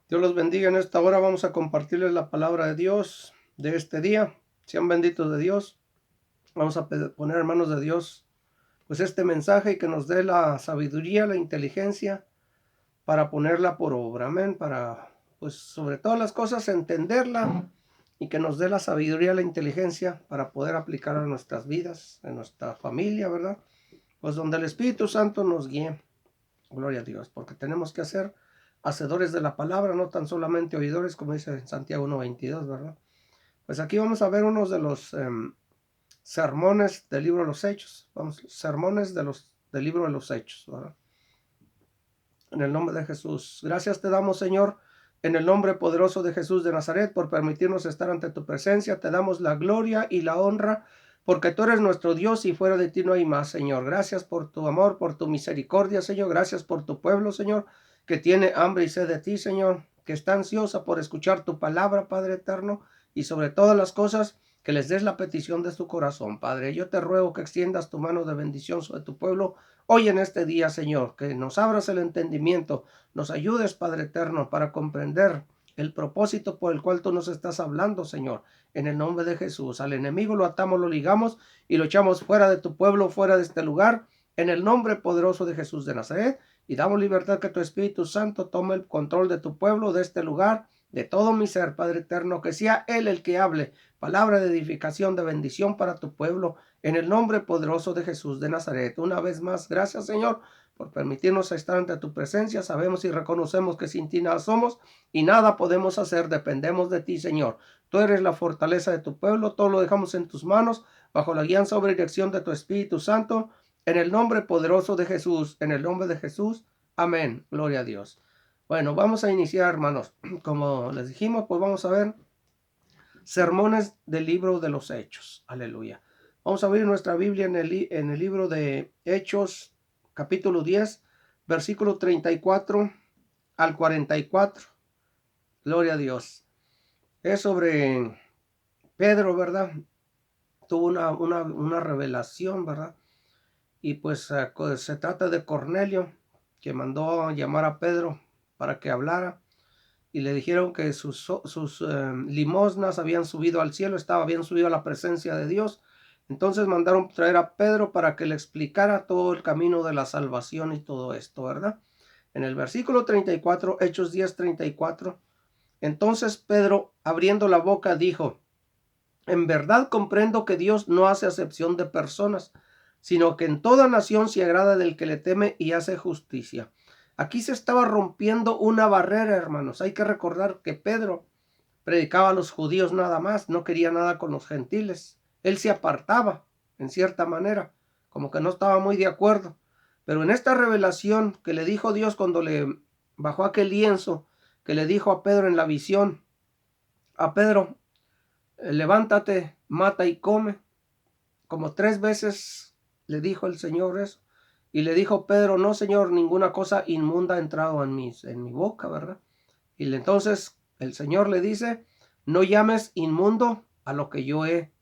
Dios los bendiga. En esta hora vamos a compartirles la palabra de Dios de este día. Sean benditos de Dios. Vamos a poner en manos de Dios pues este mensaje y que nos dé la sabiduría, la inteligencia para ponerla por obra. Amén. Para pues sobre todas las cosas entenderla y que nos dé la sabiduría, la inteligencia para poder aplicarla en nuestras vidas, en nuestra familia, ¿verdad? Pues donde el Espíritu Santo nos guíe. Gloria a Dios, porque tenemos que ser hacedores de la palabra, no tan solamente oidores, como dice en Santiago 1:22, ¿verdad? Pues aquí vamos a ver unos de los sermones del libro de los Hechos. Vamos, sermones del libro de los Hechos, ¿verdad? En el nombre de Jesús. Gracias te damos, Señor, en el nombre poderoso de Jesús de Nazaret, por permitirnos estar ante tu presencia. Te damos la gloria y la honra, porque tú eres nuestro Dios y fuera de ti no hay más, Señor. Gracias por tu amor, por tu misericordia, Señor. Gracias por tu pueblo, Señor, que tiene hambre y sed de ti, Señor, que está ansiosa por escuchar tu palabra, Padre eterno, y sobre todas las cosas, que les des la petición de su corazón, Padre. Yo te ruego que extiendas tu mano de bendición sobre tu pueblo hoy en este día, Señor, que nos abras el entendimiento, nos ayudes, Padre eterno, para comprender el propósito por el cual tú nos estás hablando, Señor, en el nombre de Jesús. Al enemigo lo atamos, lo ligamos y lo echamos fuera de tu pueblo, fuera de este lugar, en el nombre poderoso de Jesús de Nazaret, y damos libertad que tu Espíritu Santo tome el control de tu pueblo, de este lugar, de todo mi ser, Padre eterno, que sea Él el que hable, palabra de edificación, de bendición para tu pueblo, en el nombre poderoso de Jesús de Nazaret. Una vez más, gracias, Señor, por permitirnos estar ante tu presencia. Sabemos y reconocemos que sin ti nada somos y nada podemos hacer. Dependemos de ti, Señor. Tú eres la fortaleza de tu pueblo. Todo lo dejamos en tus manos, bajo la guía sobre dirección de tu Espíritu Santo, en el nombre poderoso de Jesús. En el nombre de Jesús. Amén. Gloria a Dios. Bueno, vamos a iniciar, hermanos. Como les dijimos, pues vamos a ver sermones del libro de los Hechos. Aleluya. Vamos a abrir nuestra Biblia en el libro de Hechos, capítulo 10, versículo 34 al 44. Gloria a Dios. Es sobre Pedro, ¿verdad? Tuvo una revelación, ¿verdad? Y pues se trata de Cornelio, que mandó a llamar a Pedro para que hablara. Y le dijeron que sus limosnas habían subido al cielo, habían subido a la presencia de Dios. Entonces mandaron traer a Pedro para que le explicara todo el camino de la salvación y todo esto, ¿verdad? En el versículo 34, Hechos 10:34, entonces Pedro, abriendo la boca, dijo: en verdad comprendo que Dios no hace acepción de personas, sino que en toda nación se agrada del que le teme y hace justicia. Aquí se estaba rompiendo una barrera, hermanos. Hay que recordar que Pedro predicaba a los judíos nada más, no quería nada con los gentiles. Él se apartaba, en cierta manera, como que no estaba muy de acuerdo. Pero en esta revelación que le dijo Dios cuando le bajó aquel lienzo, que le dijo a Pedro en la visión, a Pedro: levántate, mata y come. Como 3 veces le dijo el Señor eso. Y le dijo Pedro: no, Señor, ninguna cosa inmunda ha entrado en mi boca, ¿verdad? Y entonces el Señor le dice: no llames inmundo a lo que yo he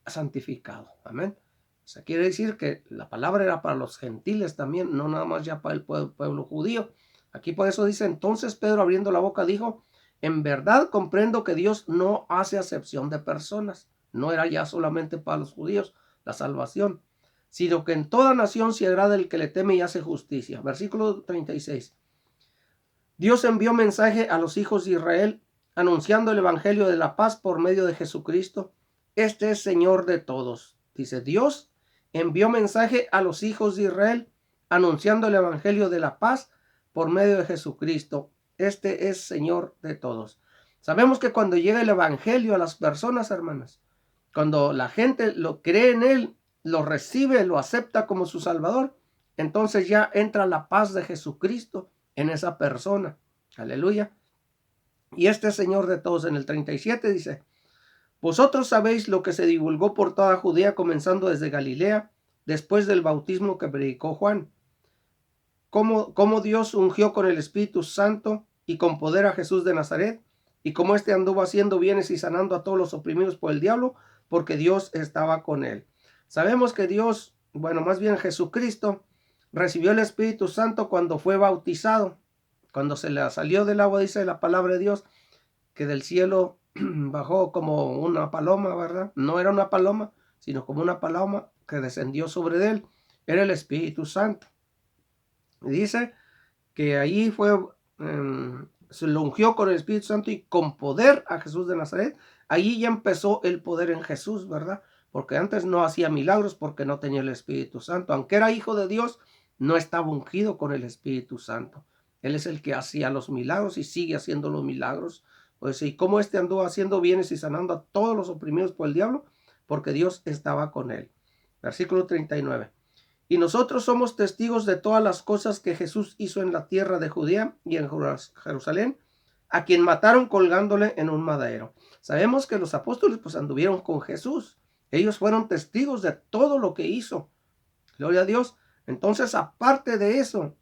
santificado. Amén. O sea, quiere decir que la palabra era para los gentiles también, no nada más ya para el pueblo judío. Aquí por eso dice: entonces Pedro, abriendo la boca, dijo: en verdad comprendo que Dios no hace acepción de personas. No era ya solamente para los judíos la salvación, sino que en toda nación se agrada el que le teme y hace justicia. Versículo 36. Dios envió mensaje a los hijos de Israel, anunciando el evangelio de la paz por medio de Jesucristo. Este es Señor de todos. Dice: Dios envió mensaje a los hijos de Israel, anunciando el evangelio de la paz por medio de Jesucristo. Este es Señor de todos. Sabemos que cuando llega el evangelio a las personas, hermanas, cuando la gente lo cree en él, lo recibe, lo acepta como su Salvador, entonces ya entra la paz de Jesucristo en esa persona. Aleluya. Y este Señor de todos, en el 37 dice: vosotros sabéis lo que se divulgó por toda Judea, comenzando desde Galilea, después del bautismo que predicó Juan, cómo Dios ungió con el Espíritu Santo y con poder a Jesús de Nazaret, y cómo éste anduvo haciendo bienes y sanando a todos los oprimidos por el diablo, porque Dios estaba con él. Sabemos que Dios, bueno, más bien Jesucristo, recibió el Espíritu Santo cuando fue bautizado. Cuando se le salió del agua, dice la palabra de Dios, que del cielo bajó como una paloma, ¿verdad? No era una paloma, sino como una paloma que descendió sobre él. Era el Espíritu Santo. Y dice que allí se lo ungió con el Espíritu Santo y con poder a Jesús de Nazaret. Allí ya empezó el poder en Jesús, ¿verdad? Porque antes no hacía milagros porque no tenía el Espíritu Santo. Aunque era hijo de Dios, no estaba ungido con el Espíritu Santo. Él es el que hacía los milagros y sigue haciendo los milagros. Pues, ¿y cómo anduvo haciendo bienes y sanando a todos los oprimidos por el diablo? Porque Dios estaba con él. Versículo 39. Y nosotros somos testigos de todas las cosas que Jesús hizo en la tierra de Judea y en Jerusalén, a quien mataron colgándole en un madero. Sabemos que los apóstoles pues anduvieron con Jesús. Ellos fueron testigos de todo lo que hizo. Gloria a Dios. Entonces, aparte de eso,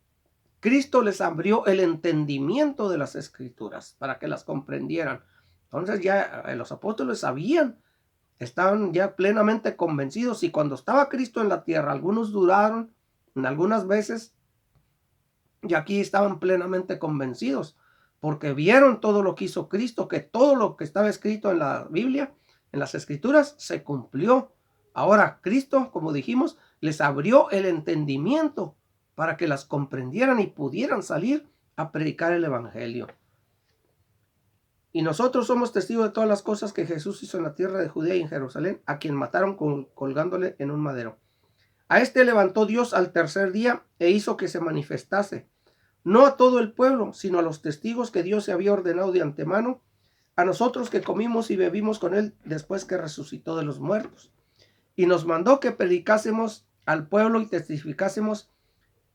Cristo les abrió el entendimiento de las Escrituras para que las comprendieran. Entonces ya los apóstoles sabían, estaban ya plenamente convencidos, y cuando estaba Cristo en la tierra, algunos dudaron en algunas veces, y aquí estaban plenamente convencidos, porque vieron todo lo que hizo Cristo, que todo lo que estaba escrito en la Biblia, en las Escrituras, se cumplió. Ahora Cristo, como dijimos, les abrió el entendimiento para que las comprendieran y pudieran salir a predicar el Evangelio. Y nosotros somos testigos de todas las cosas que Jesús hizo en la tierra de Judea y en Jerusalén, a quien mataron colgándole en un madero. A este levantó Dios al tercer día e hizo que se manifestase, no a todo el pueblo, sino a los testigos que Dios se había ordenado de antemano, a nosotros que comimos y bebimos con él después que resucitó de los muertos. Y nos mandó que predicásemos al pueblo y testificásemos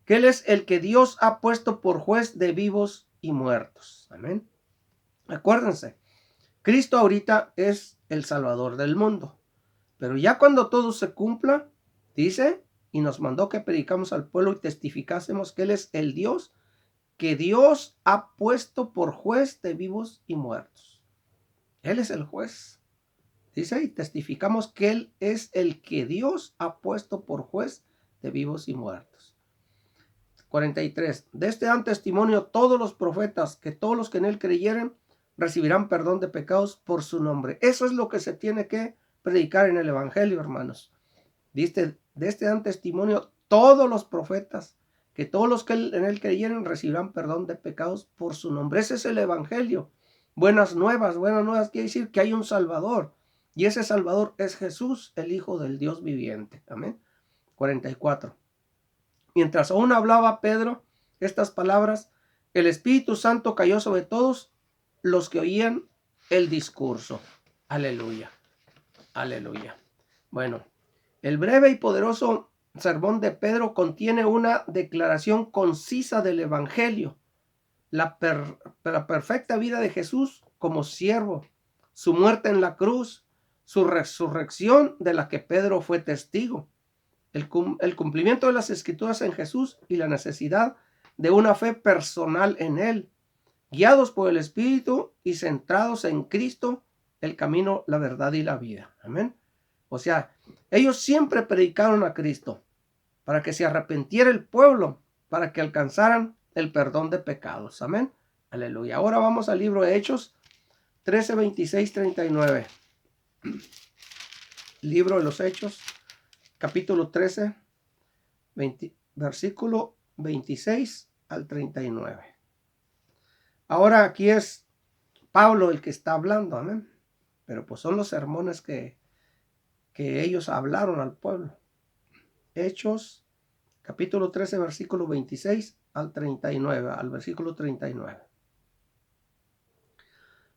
que él es el que Dios ha puesto por juez de vivos y muertos. Amén. Acuérdense, Cristo ahorita es el Salvador del mundo. Pero ya cuando todo se cumpla, dice, y nos mandó que predicamos al pueblo y testificásemos que él es el Dios que Dios ha puesto por juez de vivos y muertos. Él es el juez. Dice, y testificamos que él es el que Dios ha puesto por juez de vivos y muertos. 43. De este dan testimonio todos los profetas, que todos los que en él creyeren recibirán perdón de pecados por su nombre. Eso es lo que se tiene que predicar en el Evangelio, hermanos. Dice, de este dan testimonio todos los profetas, que todos los que en él creyeren recibirán perdón de pecados por su nombre. Ese es el Evangelio. Buenas nuevas quiere decir que hay un Salvador, y ese Salvador es Jesús, el Hijo del Dios viviente. Amén. 44. Mientras aún hablaba Pedro estas palabras, el Espíritu Santo cayó sobre todos los que oían el discurso. Aleluya. Aleluya. Bueno, el breve y poderoso sermón de Pedro contiene una declaración concisa del Evangelio, la perfecta vida de Jesús como siervo, su muerte en la cruz, su resurrección de la que Pedro fue testigo, el cumplimiento de las Escrituras en Jesús y la necesidad de una fe personal en él, guiados por el Espíritu y centrados en Cristo, el camino, la verdad y la vida. Amén. O sea, ellos siempre predicaron a Cristo para que se arrepintiera el pueblo, para que alcanzaran el perdón de pecados. Amén. Aleluya. Ahora vamos al libro de Hechos 13, 26, 39. Libro de los Hechos, capítulo 13, versículo 26 al 39. Ahora aquí es Pablo el que está hablando, amén. Pero pues son los sermones que ellos hablaron al pueblo. Hechos, capítulo 13, versículo 26 al 39, al versículo 39.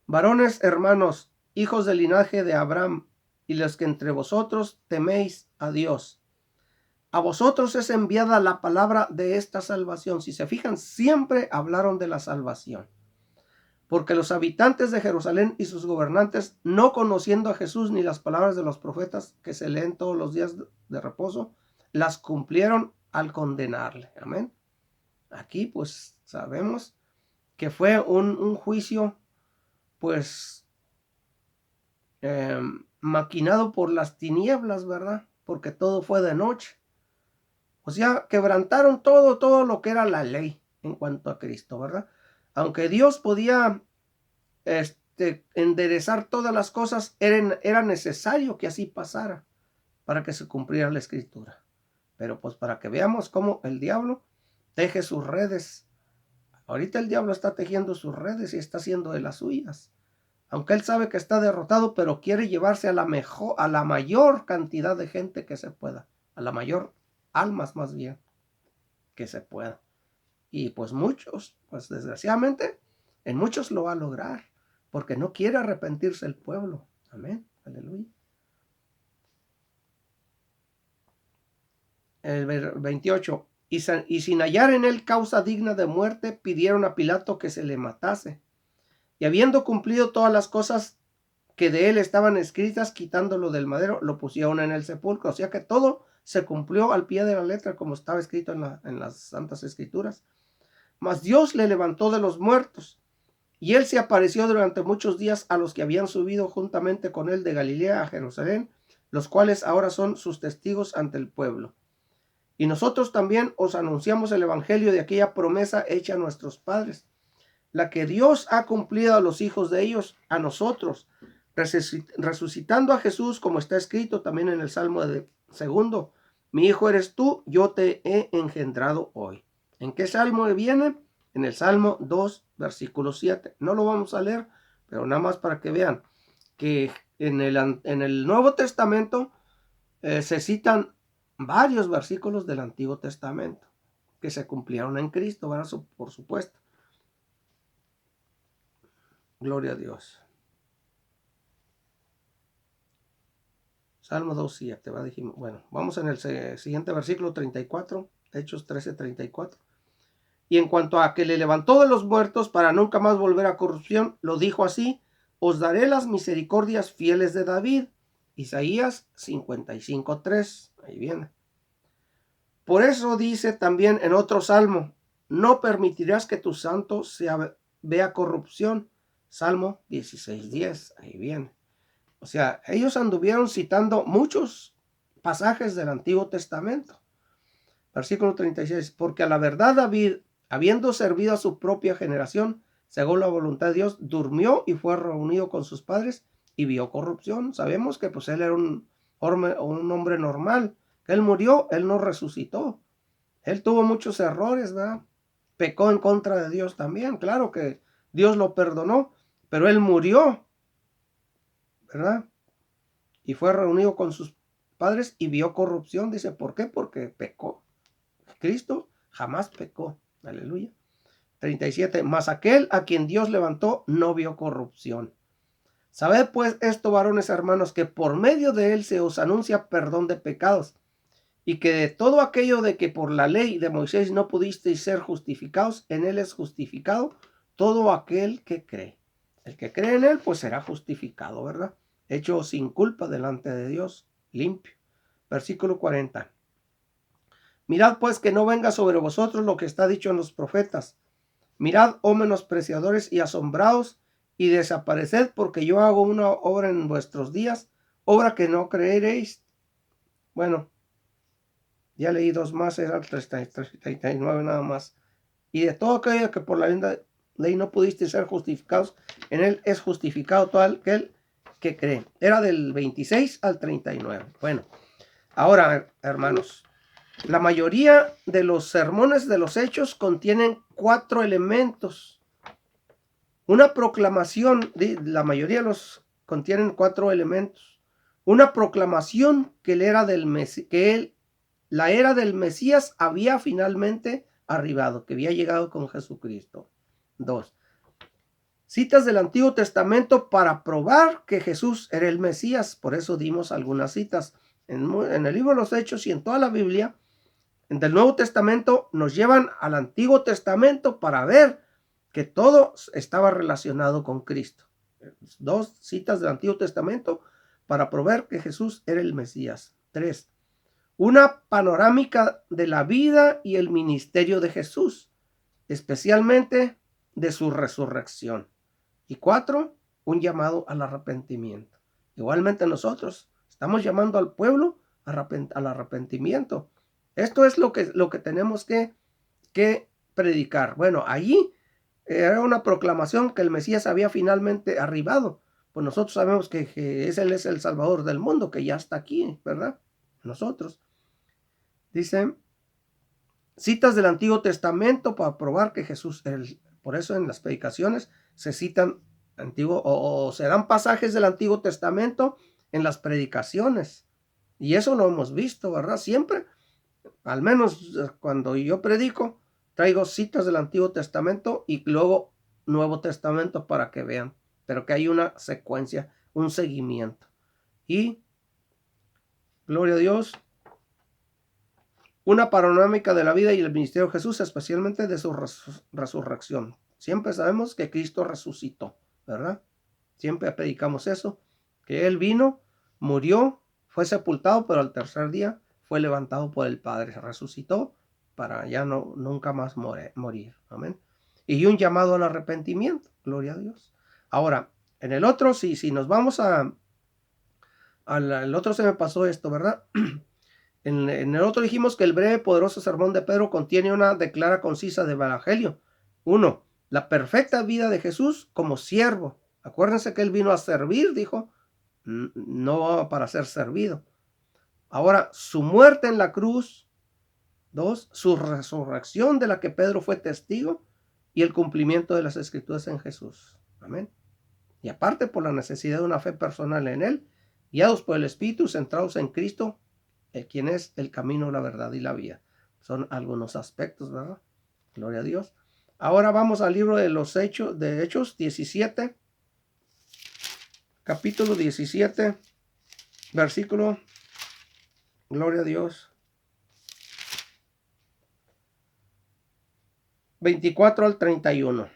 Varones hermanos, hijos del linaje de Abraham, y los que entre vosotros teméis a Dios, a vosotros es enviada la palabra de esta salvación. Si se fijan, siempre hablaron de la salvación. Porque los habitantes de Jerusalén y sus gobernantes, no conociendo a Jesús ni las palabras de los profetas que se leen todos los días de reposo, las cumplieron al condenarle. Amén. Aquí pues sabemos que fue un juicio pues maquinado por las tinieblas, ¿verdad? Porque todo fue de noche. O sea, quebrantaron todo lo que era la ley. en cuanto a Cristo, ¿verdad? Aunque Dios podía enderezar todas las cosas, era necesario que así pasara para que se cumpliera la escritura. Pero pues para que veamos cómo el diablo teje sus redes. Ahorita el diablo está tejiendo sus redes y está haciendo de las suyas. Aunque él sabe que está derrotado, pero quiere llevarse a la mayor cantidad de gente que se pueda, a la mayor almas más bien que se pueda. Y pues muchos, pues desgraciadamente, en muchos lo va a lograr, porque no quiere arrepentirse el pueblo. Amén, aleluya. El 28. Y sin hallar en él causa digna de muerte, pidieron a Pilato que se le matase. Y habiendo cumplido todas las cosas que de él estaban escritas, quitándolo del madero, lo pusieron en el sepulcro. O sea que todo se cumplió al pie de la letra, como estaba escrito en las Santas Escrituras. Mas Dios le levantó de los muertos, y él se apareció durante muchos días a los que habían subido juntamente con él de Galilea a Jerusalén, los cuales ahora son sus testigos ante el pueblo. Y nosotros también os anunciamos el evangelio de aquella promesa hecha a nuestros padres, la que Dios ha cumplido a los hijos de ellos, a nosotros, resucitando a Jesús, como está escrito también en el Salmo de segundo: mi hijo eres tú, yo te he engendrado hoy. ¿En qué salmo viene? En el Salmo 2, versículo 7. No lo vamos a leer, pero nada más para que vean que en el Nuevo Testamento se citan varios versículos del Antiguo Testamento que se cumplieron en Cristo, ¿verdad? Por supuesto. Gloria a Dios. Salmo 2:7, ¿va? Dijimos, bueno, vamos en el siguiente versículo 34, Hechos 13:34. Y en cuanto a que le levantó de los muertos para nunca más volver a corrupción, lo dijo así: os daré las misericordias fieles de David. Isaías 55:3, ahí viene. Por eso dice también en otro salmo: no permitirás que tu santo vea corrupción. Salmo 16:10, ahí viene. O sea, ellos anduvieron citando muchos pasajes del Antiguo Testamento. Versículo 36. Porque a la verdad David, habiendo servido a su propia generación, según la voluntad de Dios, durmió y fue reunido con sus padres y vio corrupción. Sabemos que pues él era un hombre normal. Él murió, él no resucitó. Él tuvo muchos errores, ¿verdad? Pecó en contra de Dios también. Claro que Dios lo perdonó, pero él murió, ¿verdad? Y fue reunido con sus padres y vio corrupción. Dice, ¿por qué? Porque pecó. Cristo jamás pecó. Aleluya. 37. Mas aquel a quien Dios levantó no vio corrupción. Sabed pues esto, varones hermanos, que por medio de él se os anuncia perdón de pecados, y que de todo aquello de que por la ley de Moisés no pudisteis ser justificados, en él es justificado todo aquel que cree. El que cree en él, pues será justificado, ¿verdad? Hecho sin culpa delante de Dios, limpio. Versículo 40. Mirad pues que no venga sobre vosotros lo que está dicho en los profetas. Mirad, oh menospreciadores y asombrados, y desapareced, porque yo hago una obra en vuestros días, obra que no creeréis. Bueno, ya leí dos más, era el 39 nada más. Y de todo aquello que por la ley no pudiste ser justificados, en él es justificado todo aquel que cree. Era del 26 al 39. Bueno, ahora, hermanos, la mayoría de los sermones de los Hechos contienen 4 elementos. Una proclamación, la mayoría de los contienen 4 elementos. Una proclamación que la era del Mesías había finalmente arribado, que había llegado con Jesucristo. 2. Citas del Antiguo Testamento para probar que Jesús era el Mesías. Por eso dimos algunas citas. En el libro de los Hechos y en toda la Biblia, del Nuevo Testamento, nos llevan al Antiguo Testamento para ver que todo estaba relacionado con Cristo. 2 citas del Antiguo Testamento para probar que Jesús era el Mesías. 3. Una panorámica de la vida y el ministerio de Jesús, especialmente de su resurrección. Y 4, un llamado al arrepentimiento. Igualmente nosotros estamos llamando al pueblo al arrepentimiento. Esto es lo que tenemos que predicar? Bueno, allí era una proclamación que el Mesías había finalmente arribado. Pues nosotros sabemos que Él es el Salvador del mundo, que ya está aquí, ¿verdad? Nosotros. Dice, citas del Antiguo Testamento para probar que Jesús, por eso en las predicaciones se citan o se dan pasajes del Antiguo Testamento en las predicaciones. Y eso lo hemos visto, ¿verdad? Siempre, al menos cuando yo predico, traigo citas del Antiguo Testamento y luego Nuevo Testamento para que vean, pero que hay una secuencia, un seguimiento. Y, gloria a Dios, una panorámica de la vida y el ministerio de Jesús, especialmente de su resurrección. Siempre sabemos que Cristo resucitó, ¿verdad? Siempre predicamos eso, que Él vino, murió, fue sepultado, pero al tercer día fue levantado por el Padre, resucitó para ya nunca más morir. Amén. Y un llamado al arrepentimiento, gloria a Dios. Ahora, en el otro, si nos vamos al otro se me pasó esto, ¿verdad? En el otro dijimos que el breve, poderoso sermón de Pedro contiene una declara concisa del Evangelio. 1. La perfecta vida de Jesús como siervo. Acuérdense que Él vino a servir, dijo, no para ser servido. Ahora, su muerte en la cruz. 2. Su resurrección de la que Pedro fue testigo y el cumplimiento de las Escrituras en Jesús. Amén. Y aparte por la necesidad de una fe personal en Él, guiados por el Espíritu, centrados en Cristo, quien es el camino, la verdad y la vida. Son algunos aspectos, ¿verdad? Gloria a Dios. Ahora vamos al libro de los Hechos, de Hechos 17, capítulo 17, versículo, gloria a Dios, 24 al 31.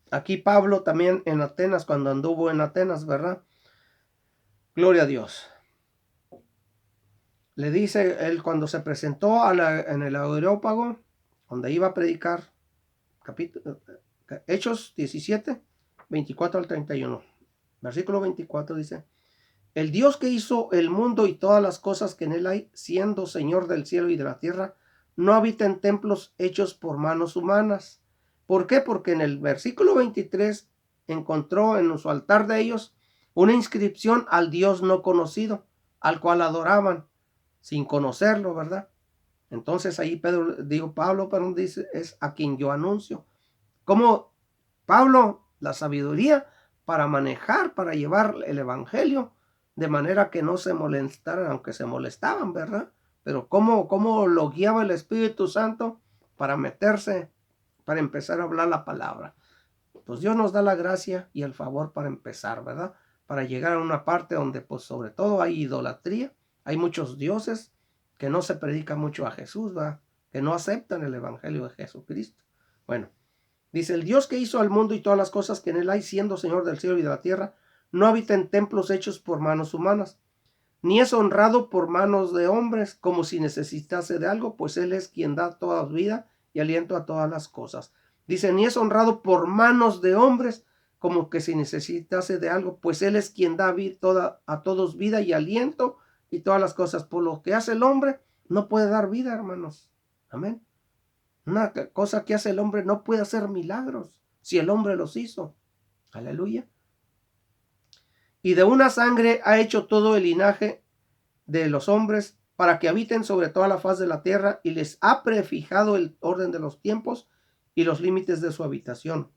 Aquí Pablo también en Atenas, cuando anduvo en Atenas, ¿verdad? Gloria a Dios. Le dice él cuando se presentó en el Areópago, donde iba a predicar, Hechos 17, 24 al 31. Versículo 24 dice, el Dios que hizo el mundo y todas las cosas que en él hay, siendo Señor del cielo y de la tierra, no habita en templos hechos por manos humanas. ¿Por qué? Porque en el versículo 23 encontró en su altar de ellos una inscripción al Dios no conocido, al cual adoraban, sin conocerlo, ¿verdad? Entonces ahí Pablo, perdón, dice, es a quien yo anuncio. Como Pablo, la sabiduría para manejar, para llevar el evangelio, de manera que no se molestaran, aunque se molestaban, ¿verdad? Pero cómo lo guiaba el Espíritu Santo para meterse, para empezar a hablar la palabra. Pues Dios nos da la gracia y el favor para empezar, ¿verdad? Para llegar a una parte donde, pues sobre todo hay idolatría, hay muchos dioses que no se predica mucho a Jesús, ¿verdad? Que no aceptan el evangelio de Jesucristo. Bueno, dice, el Dios que hizo al mundo y todas las cosas que en él hay, siendo Señor del cielo y de la tierra, no habita en templos hechos por manos humanas, ni es honrado por manos de hombres, como si necesitase de algo, pues él es quien da toda vida y aliento a todas las cosas. Dice, ni es honrado por manos de hombres, como que si necesitase de algo, pues él es quien da a todos vida y aliento y todas las cosas. Por lo que hace el hombre, no puede dar vida, hermanos. Amén. Una cosa que hace el hombre no puede hacer milagros, si el hombre los hizo. Aleluya. Y de una sangre ha hecho todo el linaje de los hombres para que habiten sobre toda la faz de la tierra, y les ha prefijado el orden de los tiempos y los límites de su habitación,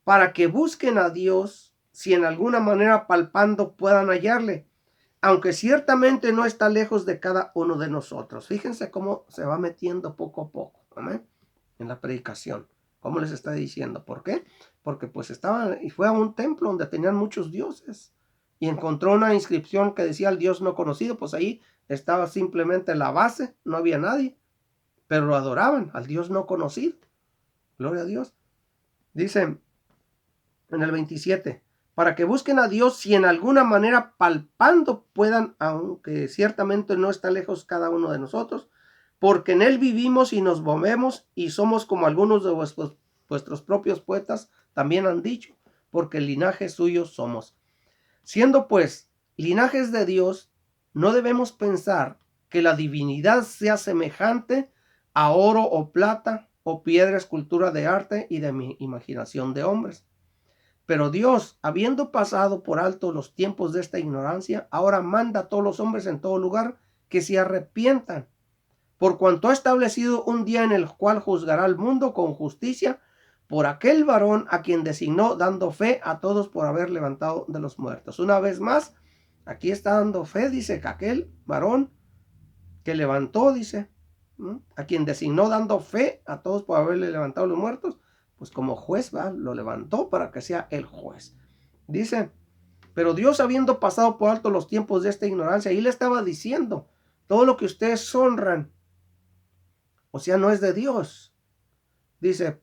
para que busquen a Dios, si en alguna manera palpando puedan hallarle, aunque ciertamente no está lejos de cada uno de nosotros. Fíjense cómo se va metiendo poco a poco, amén, en la predicación. ¿Cómo les está diciendo? ¿Por qué? Porque pues estaban, y fue a un templo donde tenían muchos dioses, y encontró una inscripción que decía el Dios no conocido. Pues ahí estaba simplemente la base, no había nadie, pero lo adoraban al Dios no conocido. Gloria a Dios. Dice en el 27, para que busquen a Dios, si en alguna manera palpando puedan, aunque ciertamente no está lejos cada uno de nosotros, porque en él vivimos y nos movemos, y somos como algunos de vuestros propios poetas también han dicho, porque el linaje suyo somos. Siendo pues linajes de Dios, no debemos pensar que la divinidad sea semejante a oro o plata o piedra, escultura de arte y de mi imaginación de hombres. Pero Dios, habiendo pasado por alto los tiempos de esta ignorancia, ahora manda a todos los hombres en todo lugar que se arrepientan, por cuanto ha establecido un día en el cual juzgará al mundo con justicia por aquel varón a quien designó, dando fe a todos por haber levantado de los muertos. Una vez más, aquí está dando fe, dice, que aquel varón que levantó, dice, a quien designó, dando fe a todos por haberle levantado los muertos, pues como juez, ¿va? Lo levantó para que sea el juez. Dice, pero Dios, habiendo pasado por alto los tiempos de esta ignorancia, y le estaba diciendo, todo lo que ustedes honran, o sea, no es de Dios. Dice,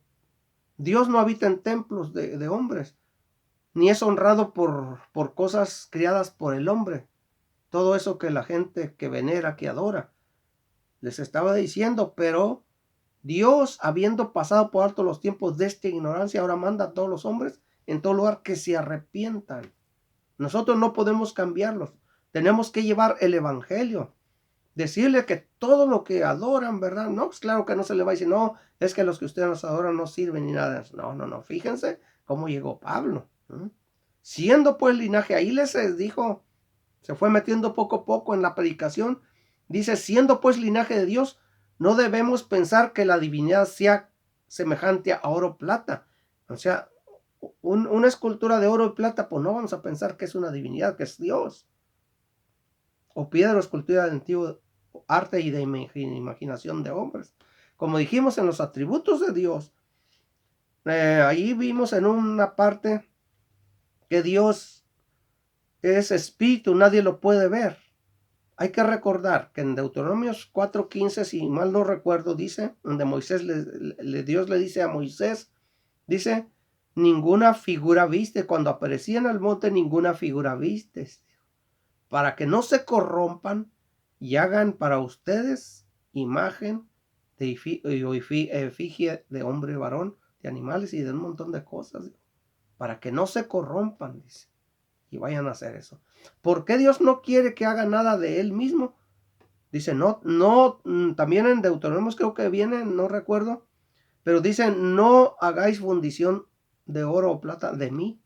Dios no habita en templos de hombres, ni es honrado por cosas criadas por el hombre. Todo eso que la gente que venera, que adora. Les estaba diciendo, pero Dios, habiendo pasado por alto los tiempos de esta ignorancia, ahora manda a todos los hombres en todo lugar que se arrepientan. Nosotros no podemos cambiarlos. Tenemos que llevar el evangelio. Decirle que todo lo que adoran, ¿verdad? No, pues claro que no se le va a decir, no, es que los que ustedes nos adoran no sirven ni nada. No. Fíjense cómo llegó Pablo. Siendo pues linaje, ahí les dijo, se fue metiendo poco a poco en la predicación. Dice, siendo pues linaje de Dios, no debemos pensar que la divinidad sea semejante a oro o plata. O sea, una escultura de oro y plata, pues no vamos a pensar que es una divinidad, que es Dios. O piedra o escultura del antiguo arte y de imaginación de hombres. Como dijimos en los atributos de Dios, ahí vimos en una parte que Dios es espíritu, nadie lo puede ver. Hay que recordar que en Deuteronomios 4:15, si mal no recuerdo, dice, donde Moisés Dios le dice a Moisés, dice, ninguna figura viste, cuando aparecía en el monte, ninguna figura vistes, para que no se corrompan y hagan para ustedes imagen de efigie de hombre, varón, de animales y de un montón de cosas, para que no se corrompan, dice, y vayan a hacer eso. ¿Por qué Dios no quiere que haga nada de él mismo? Dice, también en Deuteronomios creo que viene, no recuerdo, pero dice, no hagáis fundición de oro o plata de mí.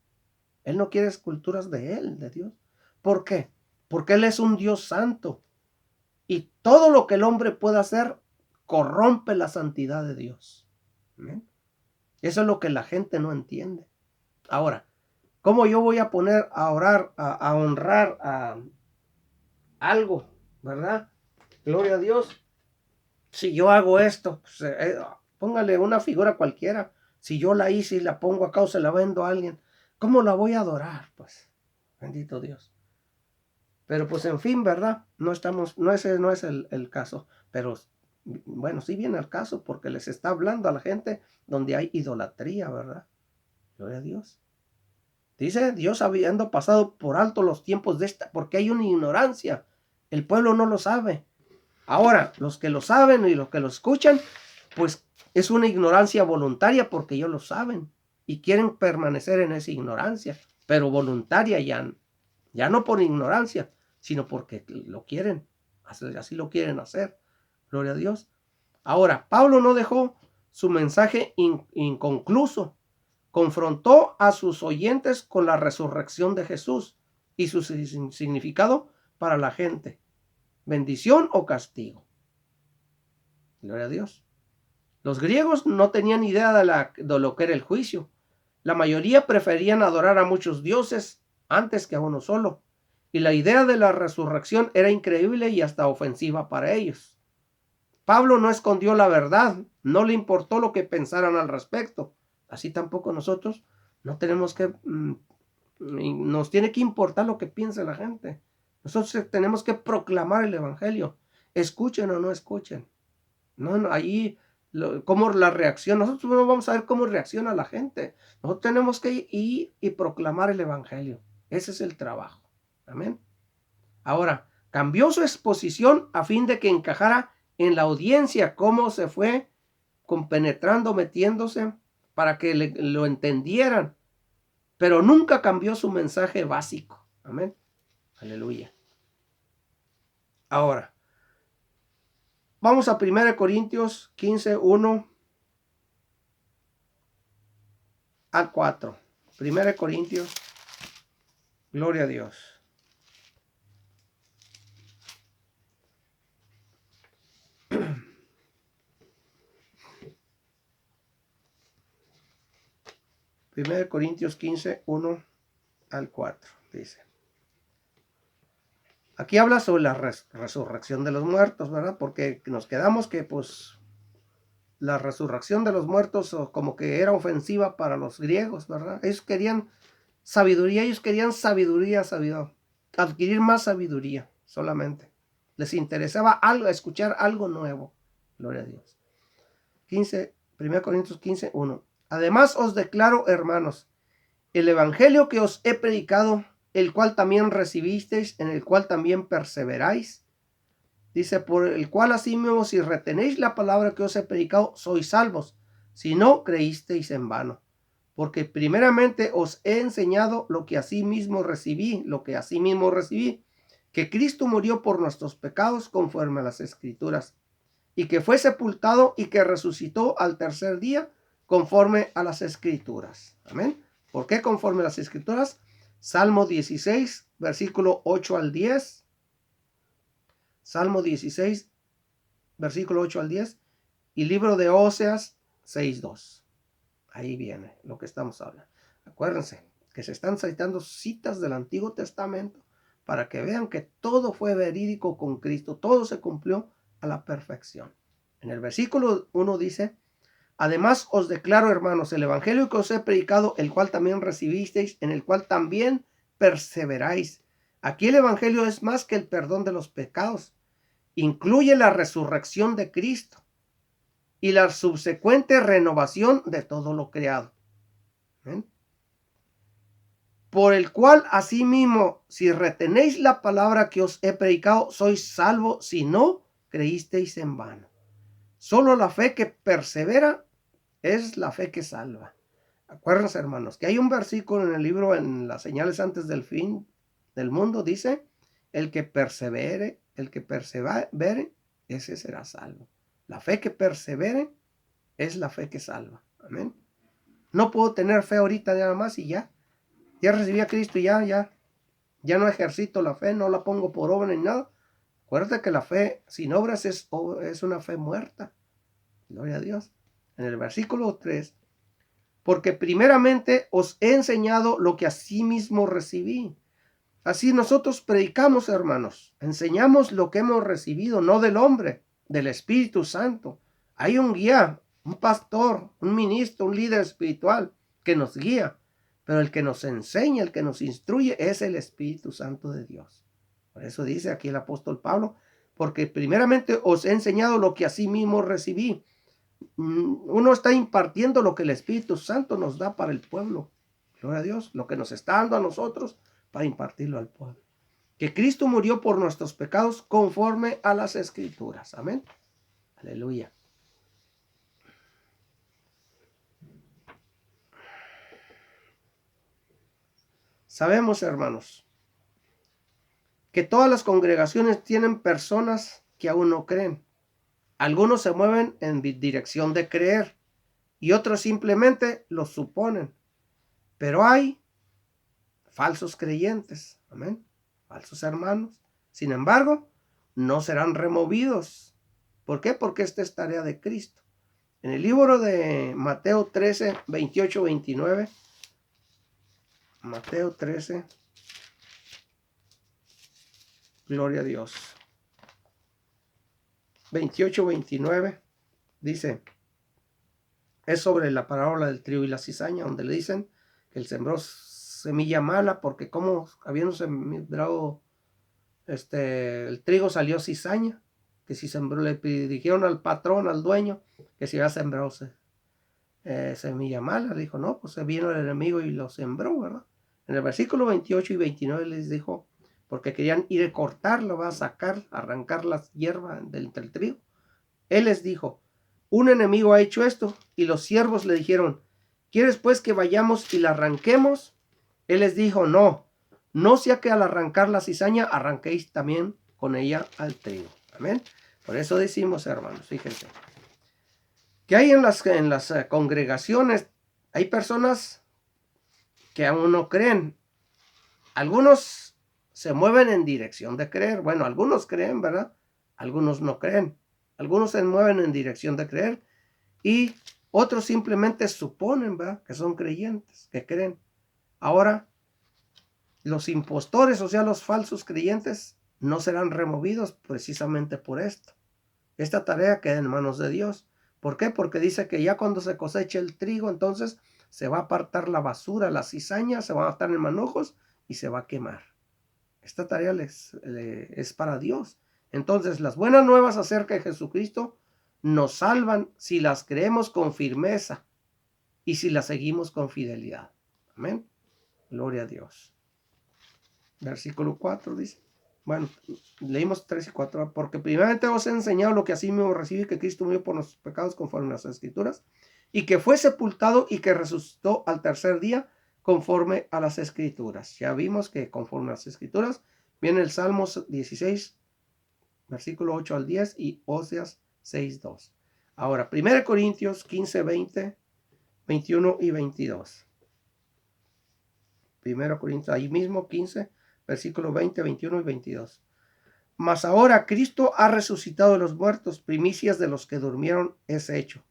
Él no quiere esculturas de él, de Dios. ¿Por qué? Porque Él es un Dios santo. Y todo lo que el hombre pueda hacer corrompe la santidad de Dios. ¿Amén? Eso es lo que la gente no entiende. Ahora, ¿cómo yo voy a poner a orar, a honrar a algo, verdad? Gloria a Dios. Si yo hago esto, pues, póngale una figura cualquiera. Si yo la hice y la pongo acá o se la vendo a alguien, ¿cómo la voy a adorar? Pues, bendito Dios. Pero pues en fin, ¿verdad? Ese no es el caso. Pero bueno, sí viene el caso porque les está hablando a la gente donde hay idolatría, ¿verdad? Gloria a Dios. Dice Dios, habiendo pasado por alto los tiempos de esta, porque hay una ignorancia. El pueblo no lo sabe. Ahora, los que lo saben y los que lo escuchan, pues es una ignorancia voluntaria porque ellos lo saben y quieren permanecer en esa ignorancia, pero voluntaria ya no por ignorancia, sino porque lo quieren, así lo quieren hacer. Gloria a Dios. Ahora, Pablo no dejó su mensaje inconcluso. Confrontó a sus oyentes con la resurrección de Jesús y su significado para la gente. Bendición o castigo. Gloria a Dios. Los griegos no tenían idea de lo que era el juicio. La mayoría preferían adorar a muchos dioses antes que a uno solo. Y la idea de la resurrección era increíble y hasta ofensiva para ellos. Pablo no escondió la verdad, no le importó lo que pensaran al respecto. Así tampoco nosotros no tenemos que, nos tiene que importar lo que piense la gente. Nosotros tenemos que proclamar el evangelio, escuchen o no escuchen. Ahí, cómo la reacción, nosotros no vamos a ver cómo reacciona la gente. Nosotros tenemos que ir y proclamar el evangelio. Ese es el trabajo. Amén. Ahora, cambió su exposición a fin de que encajara en la audiencia, cómo se fue compenetrando, metiéndose para que lo entendieran, pero nunca cambió su mensaje básico. Amén. Aleluya. Ahora, Vamos a 1 Corintios 15, 1 al 4. 1 Corintios, gloria a Dios. Primero Corintios 15, 1 al 4, dice. Aquí habla sobre la resurrección de los muertos, ¿verdad? Porque nos quedamos que pues la resurrección de los muertos como que era ofensiva para los griegos, ¿verdad? Ellos querían sabiduría, adquirir más sabiduría solamente. Les interesaba algo, escuchar algo nuevo. Gloria a Dios. 1 Corintios 15, 1. Además os declaro, hermanos, el evangelio que os he predicado, el cual también recibisteis, en el cual también perseveráis. Dice, por el cual asimismo, si retenéis la palabra que os he predicado, sois salvos, si no creísteis en vano. Porque primeramente os he enseñado lo que asimismo recibí, que Cristo murió por nuestros pecados conforme a las Escrituras, y que fue sepultado y que resucitó al tercer día conforme a las Escrituras. Amén. ¿Por qué conforme a las Escrituras? Salmo 16, versículo 8 al 10. Salmo 16, versículo 8 al 10. Y libro de Oseas 6, 2. Ahí viene lo que estamos hablando. Acuérdense que se están citando citas del Antiguo Testamento para que vean que todo fue verídico con Cristo. Todo se cumplió a la perfección. En el versículo 1 dice, además os declaro, hermanos, el evangelio que os he predicado, el cual también recibisteis, en el cual también perseveráis. Aquí el evangelio es más que el perdón de los pecados. Incluye la resurrección de Cristo y la subsecuente renovación de todo lo creado. ¿Ven? Por el cual asimismo, si retenéis la palabra que os he predicado, sois salvos, si no creísteis en vano. Solo la fe que persevera es la fe que salva. Acuérdense, hermanos, que hay un versículo en el libro, en las señales antes del fin del mundo, dice, el que persevere, ese será salvo. La fe que persevere es la fe que salva. Amén. No puedo tener fe ahorita nada más y ya recibí a Cristo y ya no ejercito la fe, no la pongo por obra ni nada. Acuérdate que la fe sin obras es una fe muerta. Gloria a Dios. En el versículo 3, porque primeramente os he enseñado lo que asimismo recibí. Así nosotros predicamos, hermanos, enseñamos lo que hemos recibido, no del hombre, del Espíritu Santo. Hay un guía, un pastor, un ministro, un líder espiritual que nos guía, pero el que nos enseña, el que nos instruye es el Espíritu Santo de Dios. Por eso dice aquí el apóstol Pablo, porque primeramente os he enseñado lo que asimismo recibí. Uno está impartiendo lo que el Espíritu Santo nos da para el pueblo. Gloria a Dios, lo que nos está dando a nosotros para impartirlo al pueblo. Que Cristo murió por nuestros pecados conforme a las Escrituras. Amén. Aleluya. Sabemos, hermanos, que todas las congregaciones tienen personas que aún no creen. Algunos se mueven en dirección de creer y otros simplemente lo suponen. Pero hay falsos creyentes, amén, falsos hermanos. Sin embargo, no serán removidos. ¿Por qué? Porque esta es tarea de Cristo. En el libro de Mateo 13, 28, 29, Mateo 13, gloria a Dios, 28, 29, dice, es sobre la parábola del trigo y la cizaña, donde le dicen que él sembró semilla mala, porque como habiendo sembrado el trigo salió cizaña, que si sembró, le dijeron al patrón, al dueño, que si había sembrado semilla mala, le dijo, no, pues vino el enemigo y lo sembró, ¿verdad? En el versículo 28 y 29 les dijo, porque querían ir a cortarlo, va a sacar, arrancar las hierbas del trigo. Él les dijo, un enemigo ha hecho esto, y los siervos le dijeron, ¿quieres pues que vayamos y la arranquemos? Él les dijo, no sea que al arrancar la cizaña arranquéis también con ella al trigo. Amén. Por eso decimos, hermanos, fíjense, que hay en las congregaciones, hay personas que aún no creen. Algunos se mueven en dirección de creer. Bueno, algunos creen, ¿verdad? Algunos no creen. Algunos se mueven en dirección de creer y otros simplemente suponen, ¿verdad?, que son creyentes, que creen. Ahora, los impostores, o sea, los falsos creyentes, no serán removidos precisamente por esto. Esta tarea queda en manos de Dios. ¿Por qué? Porque dice que ya cuando se coseche el trigo, entonces se va a apartar la basura, la cizaña, se van a estar en manojos y se va a quemar. Esta tarea es para Dios. Entonces, las buenas nuevas acerca de Jesucristo nos salvan si las creemos con firmeza y si las seguimos con fidelidad. Amén. Gloria a Dios. Versículo 4 dice. Bueno, leímos 3 y 4. Porque primeramente os he enseñado lo que así mismo recibí, que Cristo murió por nuestros pecados conforme a las Escrituras, y que fue sepultado y que resucitó al tercer día conforme a las Escrituras. Ya vimos que conforme a las Escrituras viene el Salmos 16, versículo 8 al 10 y Oseas 6, 2. Ahora, 1 Corintios 15, 20, 21 y 22. 1 Corintios, ahí mismo 15, versículos 20, 21 y 22. Mas ahora Cristo ha resucitado de los muertos, primicias de los que durmieron es hecho.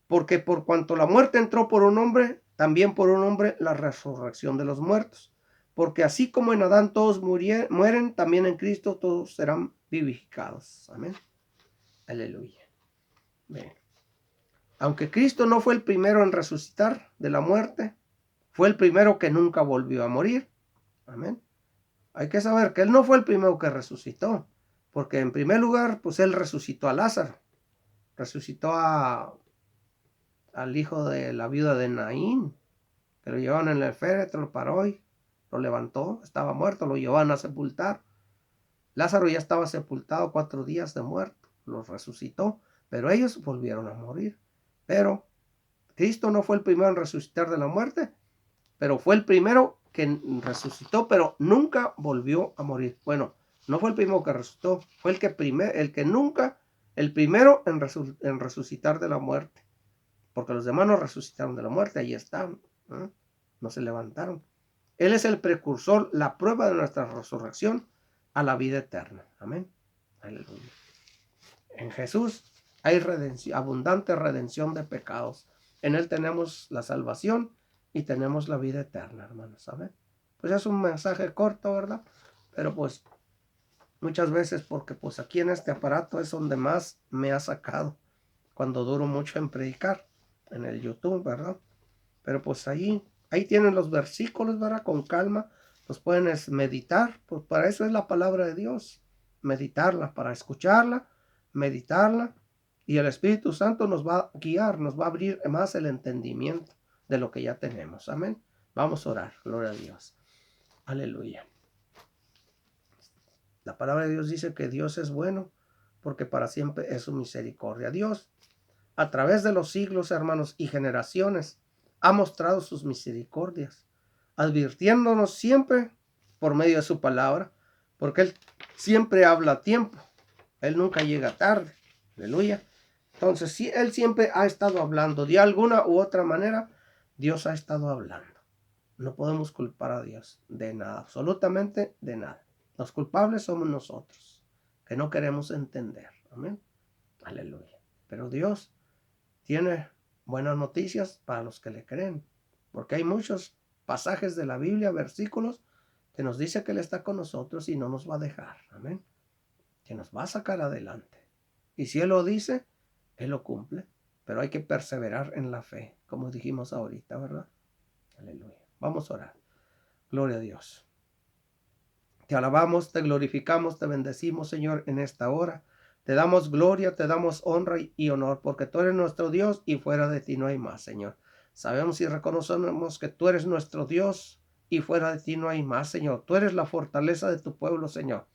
Porque por cuanto la muerte entró por un hombre, también por un hombre la resurrección de los muertos. Porque así como en Adán todos mueren, también en Cristo todos serán vivificados. Amén. Aleluya. Bien. Aunque Cristo no fue el primero en resucitar de la muerte, fue el primero que nunca volvió a morir. Amén. Hay que saber que Él no fue el primero que resucitó, porque en primer lugar, pues Él resucitó a Lázaro, resucitó al hijo de la viuda de Naín, que lo llevaban en el féretro, lo paró y lo levantó, estaba muerto, lo llevaban a sepultar. Lázaro ya estaba sepultado 4 días de muerto, lo resucitó, pero ellos volvieron a morir. Pero Cristo no fue el primero en resucitar de la muerte, pero fue el primero que resucitó, pero nunca volvió a morir. Bueno, no fue el primero que resucitó, fue el primero en resucitar de la muerte. Porque los demás no resucitaron de la muerte, ahí están, ¿eh? No se levantaron. Él es el precursor, la prueba de nuestra resurrección a la vida eterna. Amén. Aleluya. En Jesús hay redención, abundante redención de pecados. En Él tenemos la salvación y tenemos la vida eterna, hermanos. ¿Saben? Pues es un mensaje corto, ¿verdad? Pero pues muchas veces, porque pues aquí en este aparato es donde más me ha sacado cuando duro mucho en predicar, en el YouTube, ¿verdad? Pero pues ahí tienen los versículos, ¿verdad? Con calma los pueden meditar, pues para eso es la palabra de Dios, meditarla, para escucharla, meditarla, y el Espíritu Santo nos va a guiar, nos va a abrir más el entendimiento de lo que ya tenemos. Amén. Vamos a orar. Gloria a Dios. Aleluya. La palabra de Dios dice que Dios es bueno porque para siempre es su misericordia. Dios, a través de los siglos, hermanos, y generaciones, ha mostrado sus misericordias, advirtiéndonos siempre por medio de su palabra, porque Él siempre habla a tiempo. Él nunca llega tarde. Aleluya. Entonces, sí, Él siempre ha estado hablando. De alguna u otra manera, Dios ha estado hablando. No podemos culpar a Dios de nada, absolutamente de nada. Los culpables somos nosotros, que no queremos entender. Amén. Aleluya. Pero Dios tiene buenas noticias para los que le creen, porque hay muchos pasajes de la Biblia, versículos, que nos dice que Él está con nosotros y no nos va a dejar. Amén. Que nos va a sacar adelante. Y si Él lo dice, Él lo cumple. Pero hay que perseverar en la fe, como dijimos ahorita, ¿verdad? Aleluya. Vamos a orar. Gloria a Dios. Te alabamos, te glorificamos, te bendecimos, Señor, en esta hora. Te damos gloria, te damos honra y honor, porque tú eres nuestro Dios y fuera de ti no hay más, Señor. Sabemos y reconocemos que tú eres nuestro Dios y fuera de ti no hay más, Señor. Tú eres la fortaleza de tu pueblo, Señor.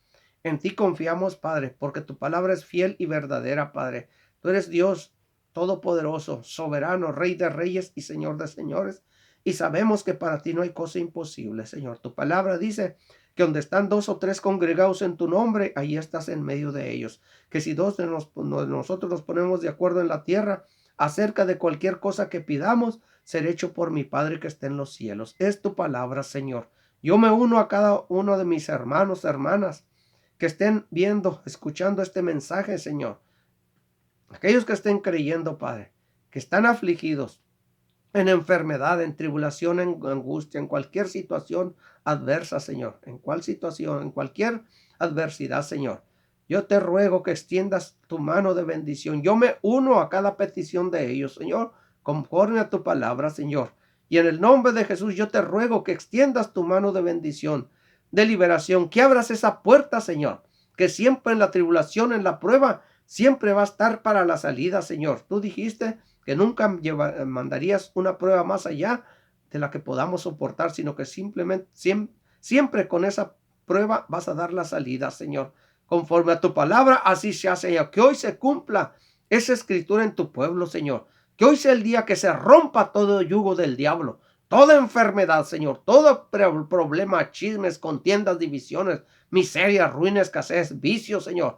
En ti confiamos, Padre, porque tu palabra es fiel y verdadera, Padre. Tú eres Dios todopoderoso, soberano, Rey de reyes y Señor de señores. Y sabemos que para ti no hay cosa imposible, Señor. Tu palabra dice que donde están 2 o 3 congregados en tu nombre, ahí estás en medio de ellos. Que si nosotros nos ponemos de acuerdo en la tierra acerca de cualquier cosa que pidamos, será hecho por mi Padre que está en los cielos. Es tu palabra, Señor. Yo me uno a cada uno de mis hermanos, hermanas, que estén viendo, escuchando este mensaje, Señor. Aquellos que estén creyendo, Padre, que están afligidos en enfermedad, en tribulación, en angustia, en cualquier situación adversa, Señor. En cual situación, en cualquier adversidad, Señor. Yo te ruego que extiendas tu mano de bendición. Yo me uno a cada petición de ellos, Señor, conforme a tu palabra, Señor. Y en el nombre de Jesús, yo te ruego que extiendas tu mano de bendición, de liberación, que abras esa puerta, Señor, que siempre en la tribulación, en la prueba, siempre va a estar para la salida, Señor. Tú dijiste que nunca mandarías una prueba más allá de la que podamos soportar, sino que simplemente, siempre con esa prueba vas a dar la salida, Señor. Conforme a tu palabra, así se hace, Señor. Que hoy se cumpla esa escritura en tu pueblo, Señor. Que hoy sea el día que se rompa todo yugo del diablo, toda enfermedad, Señor, todo problema, chismes, contiendas, divisiones, miseria, ruina, escasez, vicios, Señor,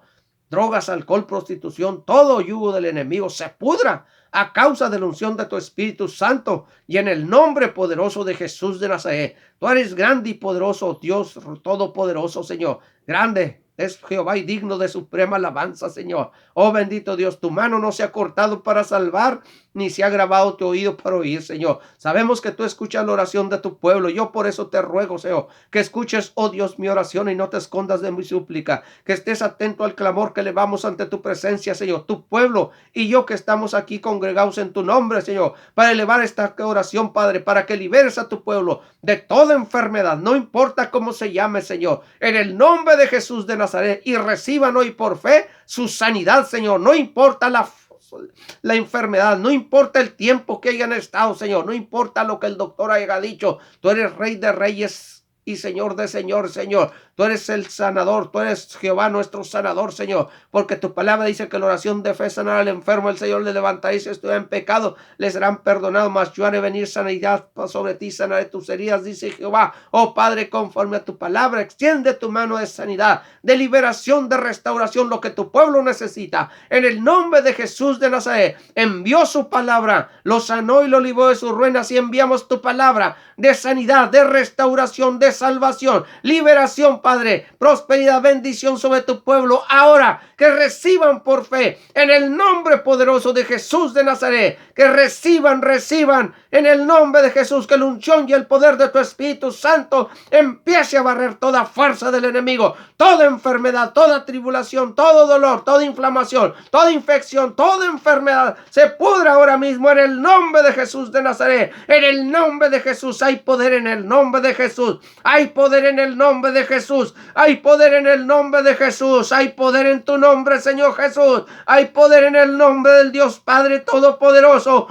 drogas, alcohol, prostitución, todo yugo del enemigo se pudra a causa de la unción de tu Espíritu Santo y en el nombre poderoso de Jesús de Nazaret. Tú eres grande y poderoso, Dios todopoderoso, Señor. Grande es Jehová y digno de suprema alabanza, Señor. Oh bendito Dios, tu mano no se ha cortado para salvar, ni se ha grabado tu oído para oír, Señor. Sabemos que tú escuchas la oración de tu pueblo. Yo por eso te ruego, Señor, que escuches, oh Dios, mi oración y no te escondas de mi súplica. Que estés atento al clamor que elevamos ante tu presencia, Señor. Tu pueblo y yo que estamos aquí congregados en tu nombre, Señor, para elevar esta oración, Padre, para que liberes a tu pueblo de toda enfermedad, no importa cómo se llame, Señor, en el nombre de Jesús de Nazaret, y reciban hoy por fe su sanidad, Señor. No importa la enfermedad, no importa el tiempo que hayan estado, Señor, no importa lo que el doctor haya dicho, tú eres Rey de Reyes y Señor de Señor, Señor. Tú eres el sanador, tú eres Jehová nuestro sanador, Señor, porque tu palabra dice que la oración de fe sanará al enfermo, el Señor le levantará y si estuviera en pecado, les serán perdonados, mas yo haré venir sanidad sobre ti, sanaré tus heridas, dice Jehová. Oh Padre, conforme a tu palabra, extiende tu mano de sanidad, de liberación, de restauración, lo que tu pueblo necesita. En el nombre de Jesús de Nazaret, envió su palabra, lo sanó y lo libró de sus ruinas, y enviamos tu palabra de sanidad, de restauración, de salvación, liberación, Padre, prosperidad, bendición sobre tu pueblo. Ahora que reciban por fe en el nombre poderoso de Jesús de Nazaret, que reciban en el nombre de Jesús, que la unción y el poder de tu Espíritu Santo empiece a barrer toda fuerza del enemigo, toda enfermedad, toda tribulación, todo dolor, toda inflamación, toda infección, toda enfermedad, se pudra ahora mismo en el nombre de Jesús de Nazaret. En el nombre de Jesús hay poder, en el nombre de Jesús hay poder, en el nombre de Jesús hay poder, en el nombre de Jesús hay poder en tu nombre, Señor Jesús. Hay poder en el nombre del Dios Padre Todopoderoso.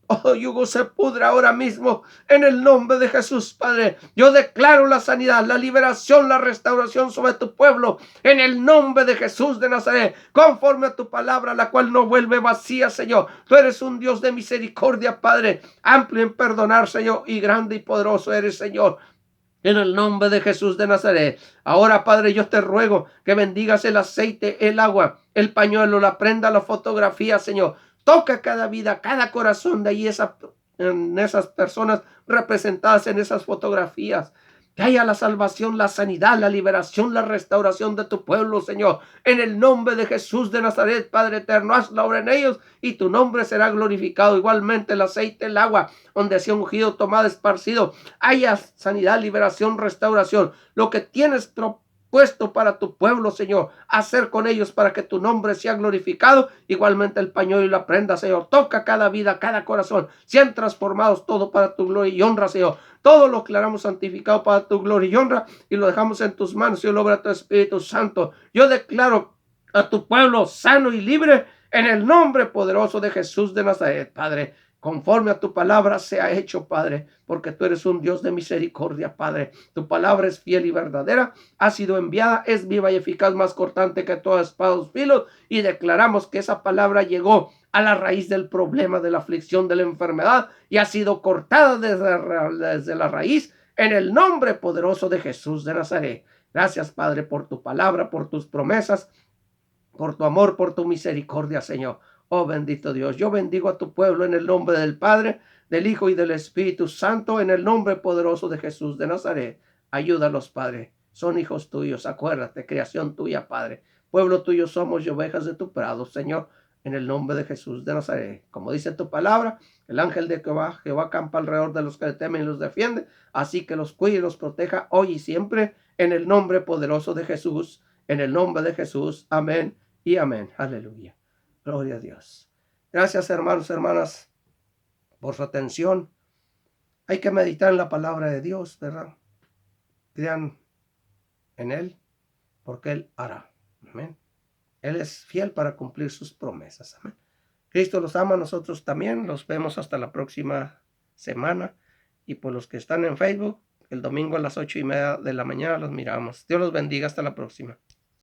Oh, yugo se pudra ahora mismo en el nombre de Jesús, Padre. Yo declaro la sanidad, la liberación, la restauración sobre tu pueblo en el nombre de Jesús de Nazaret, conforme a tu palabra, la cual no vuelve vacía, Señor. Tú eres un Dios de misericordia, Padre, amplio en perdonar, Señor, y grande y poderoso eres, Señor. En el nombre de Jesús de Nazaret. Ahora, Padre, yo te ruego que bendigas el aceite, el agua, el pañuelo, la prenda, la fotografía, Señor. Toca cada vida, cada corazón de ahí, en esas personas representadas en esas fotografías. Que haya la salvación, la sanidad, la liberación, la restauración de tu pueblo, Señor. En el nombre de Jesús de Nazaret, Padre eterno, haz la obra en ellos y tu nombre será glorificado. Igualmente el aceite, el agua, donde sea ungido, tomado, esparcido. Haya sanidad, liberación, restauración. Lo que tienes propuesto para tu pueblo, Señor, hacer con ellos para que tu nombre sea glorificado. Igualmente el pañuelo y la prenda, Señor. Toca cada vida, cada corazón. Sean transformados todo para tu gloria y honra, Señor. Todo lo declaramos santificado para tu gloria y honra y lo dejamos en tus manos y lo obra tu Espíritu Santo. Yo declaro a tu pueblo sano y libre en el nombre poderoso de Jesús de Nazaret, Padre. Conforme a tu palabra sea hecho, Padre, porque tú eres un Dios de misericordia, Padre. Tu palabra es fiel y verdadera, ha sido enviada, es viva y eficaz, más cortante que toda espada de filo, y declaramos que esa palabra llegó a la raíz del problema, de la aflicción, de la enfermedad, y ha sido cortada desde la raíz en el nombre poderoso de Jesús de Nazaret. Gracias, Padre, por tu palabra, por tus promesas, por tu amor, por tu misericordia, Señor. Oh bendito Dios, yo bendigo a tu pueblo en el nombre del Padre, del Hijo y del Espíritu Santo, en el nombre poderoso de Jesús de Nazaret. Ayúdalos, Padre. Son hijos tuyos, acuérdate, creación tuya, Padre. Pueblo tuyo somos y ovejas de tu prado, Señor, en el nombre de Jesús de Nazaret. Como dice tu palabra, el ángel de Jehová acampa alrededor de los que le temen y los defiende, así que los cuide y los proteja hoy y siempre, en el nombre poderoso de Jesús, en el nombre de Jesús. Amén y amén. Aleluya. Gloria a Dios. Gracias, hermanos, hermanas, por su atención. Hay que meditar en la palabra de Dios, ¿verdad? Crean en Él, porque Él hará. Amén. Él es fiel para cumplir sus promesas. Amén. Cristo los ama, nosotros también. Los vemos hasta la próxima semana. Y por los que están en Facebook, el domingo a las 8:30 de la mañana los miramos. Dios los bendiga. Hasta la próxima.